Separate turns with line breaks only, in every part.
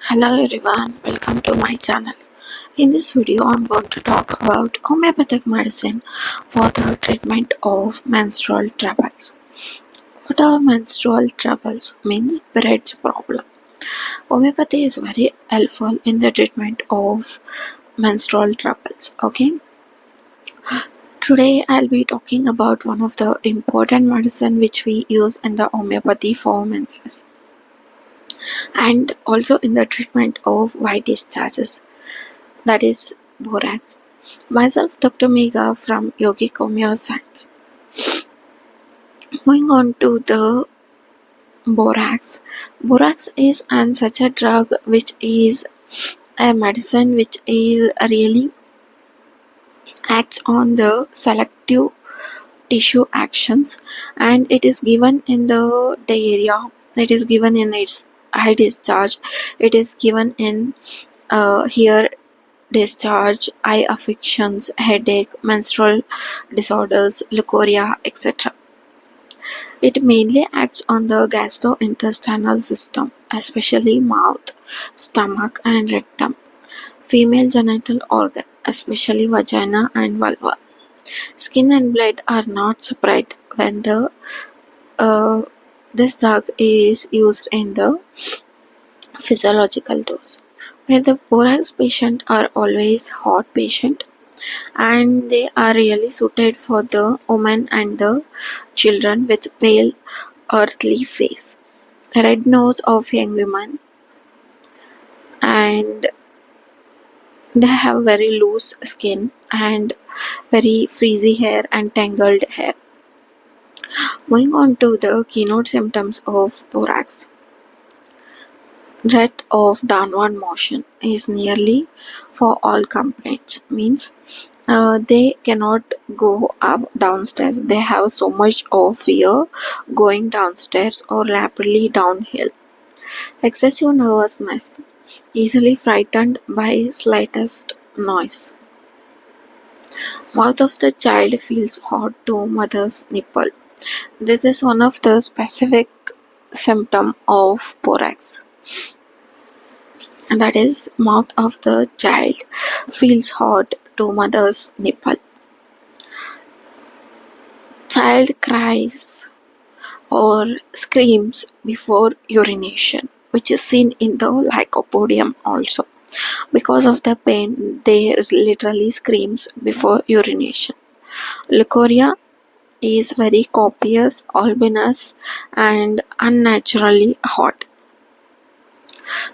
Hello everyone, welcome to my channel. In this video, I'm going to talk about homeopathic medicine for the treatment of menstrual troubles. What are menstrual troubles? Means period's problem. Homeopathy is very helpful in the treatment of menstrual troubles. Okay. Today I'll be talking about one of the important medicine which we use in the homeopathy for menses and also in the treatment of white discharges, that is borax. Myself, Dr. Mega from Yogic Homeo Science. Moving on to the borax. Borax is such a drug which is a medicine which is really acts on the selective tissue actions, and it is given in the diarrhea. It is given in its high discharge. It is given in here discharge, eye affections, headache, menstrual disorders, leukorrhea, etc. It mainly acts on the gastrointestinal system, especially mouth, stomach, and rectum, female genital organ, especially vagina and vulva. Skin and blood are not separate when the this drug is used in the physiological dose. Where the borax patient are always hot patient, and they are really suited for the women and the children with pale earthly face, red nose of young women, and they have very loose skin and very frizzy hair and tangled hair. Moving on to the keynote symptoms of borax. Rate of downward motion is nearly for all complaints, means they cannot go up downstairs. They have so much of fear going downstairs or rapidly downhill. Excessive nervousness, easily frightened by slightest noise. Mouth of the child feels hot to mother's nipple. This is one of the specific symptom of borax. And that is, mouth of the child feels hot to mother's nipple. Child cries or screams before urination, which is seen in the lycopodium also. Because of the pain, they literally screams before urination. Leukorrhea is very copious, albinous, and unnaturally hot.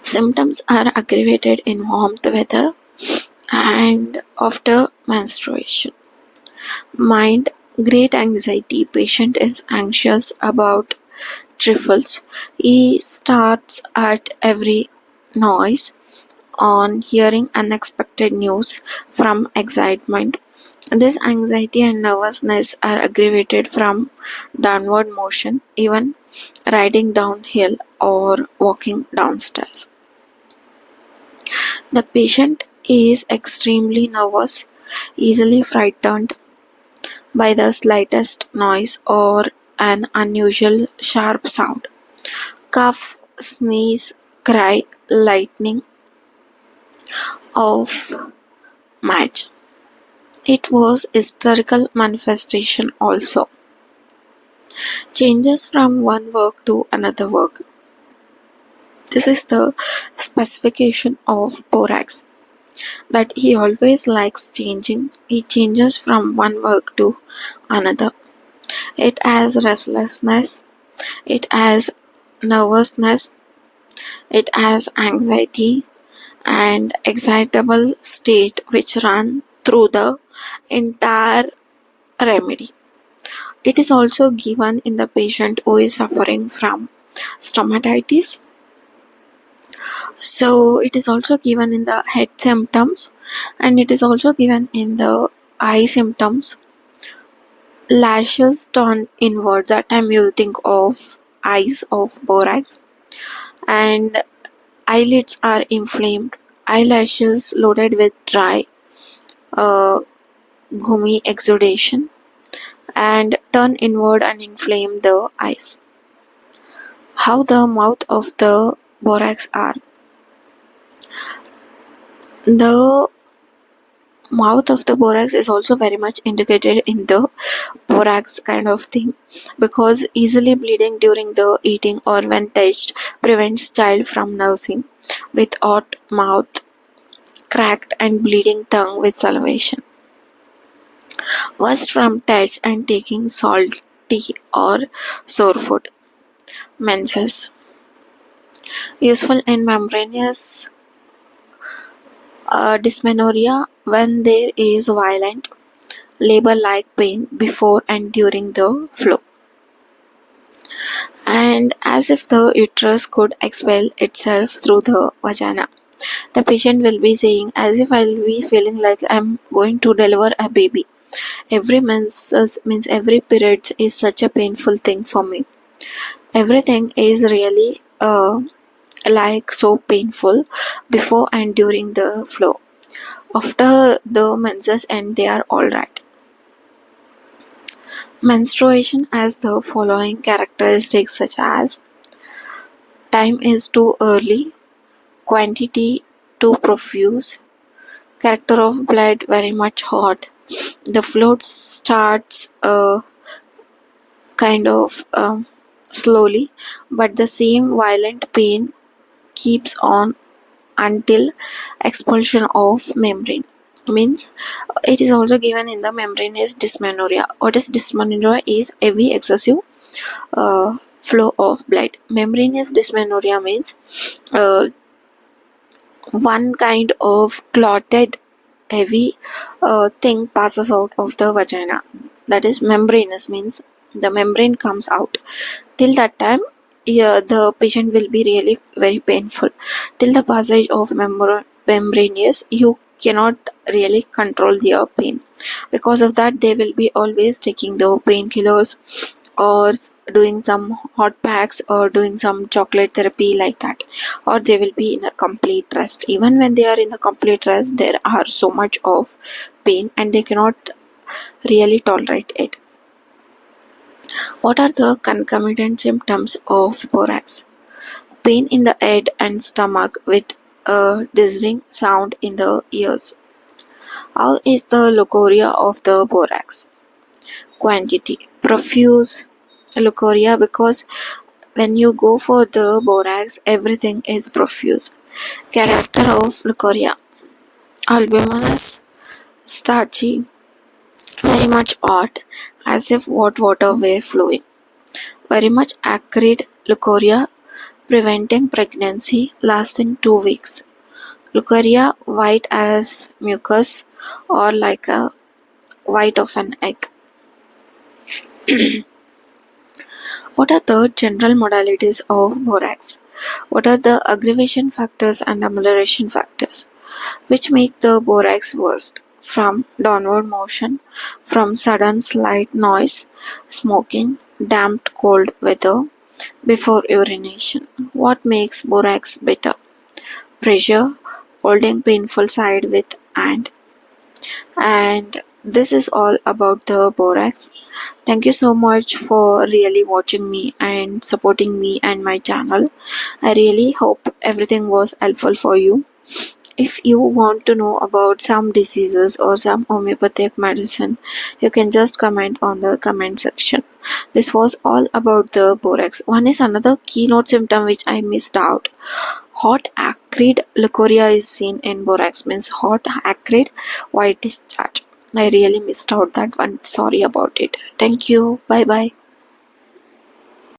Symptoms are aggravated in warmth weather and after menstruation. Mind, great anxiety. Patient is anxious about trifles. He starts at every noise on hearing unexpected news from excitement. This anxiety and nervousness are aggravated from downward motion, even riding downhill or walking downstairs. The patient is extremely nervous, easily frightened by the slightest noise or an unusual sharp sound. Cough, sneeze, cry, lightning of match. It was hysterical manifestation also. Changes from one work to another work. This is the specification of borax, that he always likes changing. He changes from one work to another. It has restlessness, it has nervousness, it has anxiety and excitable state which run through the entire remedy. It is also given in the patient who is suffering from stomatitis. So it is also given in the head symptoms, and it is also given in the eye symptoms. Lashes turn inward, that time you think of eyes of borax, and eyelids are inflamed, eyelashes loaded with dry gummy exudation, and turn inward and inflame the eyes. How the mouth of the borax are. The mouth of the borax is also very much indicated in the borax kind of thing, because easily bleeding during the eating or when touched prevents child from nursing with hot mouth, cracked and bleeding tongue with salivation. Worst from touch and taking salty or sour food. Menses. Useful in membranous dysmenorrhea when there is violent labor-like pain before and during the flow, and as if the uterus could expel itself through the vagina. The patient will be saying, as if I'll be feeling like I'm going to deliver a baby. Every menses means every period is such a painful thing for me. Everything is really like so painful before and during the flow. After the menses end, they are alright. Menstruation has the following characteristics such as time is too early, quantity too profuse, character of blood very much hot, the flow starts kind of slowly, but the same violent pain keeps on until expulsion of membrane. Means it is also given in the membranous dysmenorrhea. What is dysmenorrhea? Is heavy excessive flow of blood. Membranous dysmenorrhea means one kind of clotted heavy thing passes out of the vagina. That is membranous, means the membrane comes out. Till that time, yeah, the patient will be really very painful. Till the passage of membranous, you cannot really control their pain. Because of that, they will be always taking the painkillers or doing some hot packs or doing some chocolate therapy like that, or they will be in a complete rest. Even when they are in a complete rest, there are so much of pain and they cannot really tolerate it. What are the concomitant symptoms of borax? Pain in the head and stomach with a dizzying sound in the ears. How is the leukorrhea of the borax? Quantity. Profuse leukorrhea, because when you go for the borax, everything is profuse. Character of leukorrhea. Albuminous, starchy, very much hot, as if hot water were flowing. Very much acrid leukorrhea, preventing pregnancy, lasting 2 weeks. Leukorrhea white as mucus or like a white of an egg. What are the general modalities of borax? What are the aggravation factors and amelioration factors which make the borax worst? From downward motion, from sudden slight noise, smoking, damp cold weather, before urination. What makes borax better? Pressure, holding painful side with hand. And this is all about the borax. Thank you so much for really watching me and supporting me and my channel. I really hope everything was helpful for you. If you want to know about some diseases or some homeopathic medicine, you can just comment on the comment section. This was all about the borax. One is another keynote symptom which I missed out. Hot acrid leukorrhea is seen in borax, means hot acrid white discharge. I really missed out that one. Sorry about it. Thank you. Bye bye.